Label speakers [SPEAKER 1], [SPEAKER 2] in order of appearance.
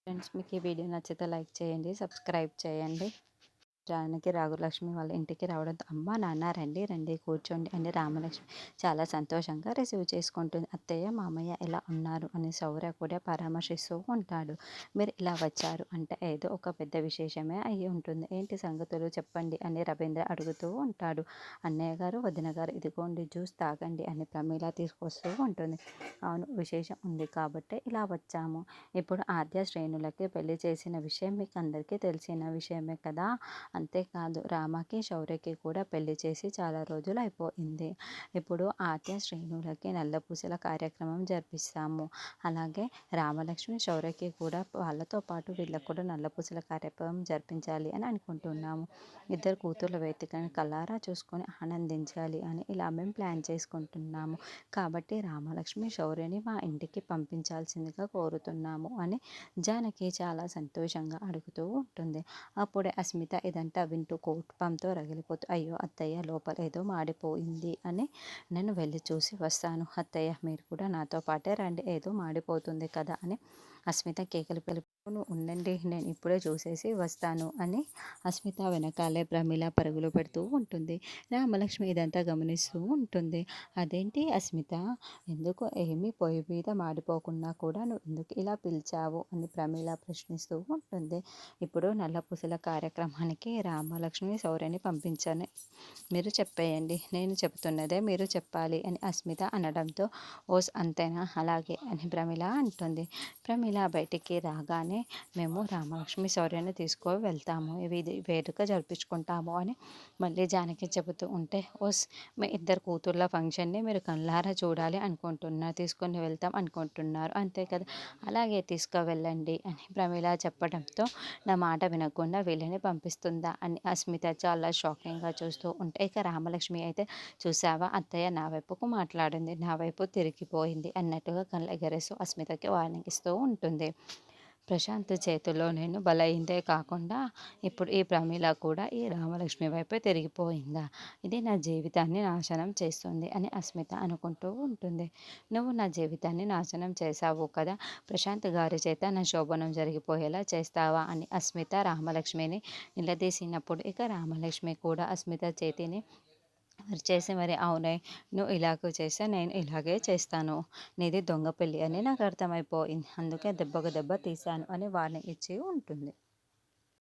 [SPEAKER 1] Friends, మీకు ఈ video నచ్చితే లైక్ చేయండి, సబ్స్క్రైబ్ చేయండి. జానకి రాఘులక్ష్మి వాళ్ళ ఇంటికి రావడంతో అమ్మ నాన్న రండి రండి కూర్చోండి అని రామలక్ష్మి చాలా సంతోషంగా రిసీవ్ చేసుకుంటుంది. అత్తయ్య మామయ్య ఎలా ఉన్నారు అని శౌర్య కూడా పరామర్శిస్తూ ఉంటాడు. మీరు ఇలా వచ్చారు అంటే ఏదో ఒక పెద్ద విశేషమే అయ్యి ఉంటుంది, ఏంటి సంగతులు చెప్పండి అని రవీంద్ర అడుగుతూ ఉంటాడు. అన్నయ్య గారు వదిన గారు ఇదిగోండి జ్యూస్ తాగండి అని ప్రమీల తీసుకొస్తూ ఉంటుంది. అవును, విశేషం ఉంది కాబట్టే ఇలా వచ్చాము. ఇప్పుడు ఆద్య శ్రేణులకి పెళ్లి చేసిన విషయం మీకు అందరికీ తెలిసిన విషయమే కదా. అంతేకాదు రామకి శౌర్యకి కూడా పెళ్లి చేసి చాలా రోజులు అయిపోయింది. ఇప్పుడు ఆద్య శ్రేణులకి నల్లపూసల కార్యక్రమం జరిపిస్తాము. అలాగే రామలక్ష్మి శౌర్యకి కూడా వాళ్ళతో పాటు వీళ్ళకు కూడా నల్లపూసల కార్యక్రమం జరిపించాలి అని అనుకుంటున్నాము. ఇద్దరు కూతుర్ల వేదికని కళ్ళారా చూసుకొని ఆనందించాలి అని ఇలా మేము ప్లాన్ చేసుకుంటున్నాము. కాబట్టి రామలక్ష్మి శౌర్యని మా ఇంటికి పంపించాల్సిందిగా కోరుతున్నాము అని జానకి చాలా సంతోషంగా అడుగుతూ ఉంటుంది. అప్పుడే అస్మిత ఇదంతా వింటూ కోపంతో రగిలిపోతూ, అయ్యో అత్తయ్య లోపల ఏదో మాడిపోయింది అని నేను వెళ్ళి చూసి వస్తాను. అత్తయ్య మీరు కూడా నాతో పాటే రండి, ఏదో మాడిపోతుంది కదా అని అస్మిత కేకలు పిలుపును ఉండండి, నేను ఇప్పుడే చూసేసి వస్తాను అని అస్మిత వెనకాలే ప్రమీల పరుగులు పెడుతూ ఉంటుంది. రామలక్ష్మి ఇదంతా గమనిస్తూ ఉంటుంది. అదేంటి అస్మిత, ఎందుకు ఏమీ పొయ్యి మీద మాడిపోకుండా కూడా నువ్వు ఎందుకు ఇలా పిలిచావు అని ప్రమీల ప్రశ్నిస్తూ ఉంటుంది. ఇప్పుడు నల్లపూసల కార్యక్రమానికి రామలక్ష్మి శౌర్యని పంపించని మీరు చెప్పేయండి, నేను చెబుతున్నదే మీరు చెప్పాలి అని అస్మిత అనడంతో, ఓస్ అంతేనా, అలాగే అని ప్రమీల అంటుంది. ప్రమీల బయటికి రాగానే మేము రామలక్ష్మి శౌర్యని తీసుకొని వెళ్తాము, ఇది వేడుక జరిపించుకుంటాము అని మళ్ళీ జానకి చెబుతూ ఉంటే, ఓస్ మీ ఇద్దరు కూతుర్ల ఫంక్షన్ని మీరు కళ్ళారా చూడాలి అనుకుంటున్నారు, తీసుకొని వెళ్తాం అనుకుంటున్నారు అంతే కదా, అలాగే తీసుకువెళ్ళండి అని ప్రమీల చెప్పడంతో, నా మాట వినకుండా వీళ్ళని పంపిస్తుందా అని అస్మిత చాలా షాకింగ్గా చూస్తూ ఉంటే, ఇక రామలక్ష్మి అయితే చూసావా అత్తయ్య నా వైపుకు మాట్లాడింది, నా వైపు తిరిగిపోయింది అన్నట్టుగా కళ్ళు ఎగరేస్తూ అస్మితకి వార్నింగ్ ఇస్తూ ఉంటుంది. ప్రశాంత్ చేతిలో నేను బలైందే కాకుండా ఇప్పుడు ఈ ప్రమీల కూడా ఈ రామలక్ష్మి వైపే తిరిగిపోయిందా, ఇది నా జీవితాన్ని నాశనం చేస్తుంది అని అస్మిత అనుకుంటూ ఉంటుంది. నువ్వు నా జీవితాన్ని నాశనం చేశావు కదా, ప్రశాంత్ గారి చేత నా శోభనం జరిగిపోయేలా చేస్తావా అని అస్మిత రామలక్ష్మిని నిలదీసినప్పుడు, ఇక రామలక్ష్మి కూడా అస్మిత చేతిని చేసి, మరి అవునే, నువ్వు ఇలాగ చేస్తే నేను ఇలాగే చేస్తాను, నీది దొంగ పెళ్ళి అని నాకు అర్థమైపోయింది, అందుకే దెబ్బకు దెబ్బ తీశాను అని వార్నింగ్ ఇచ్చి ఉంటుంది.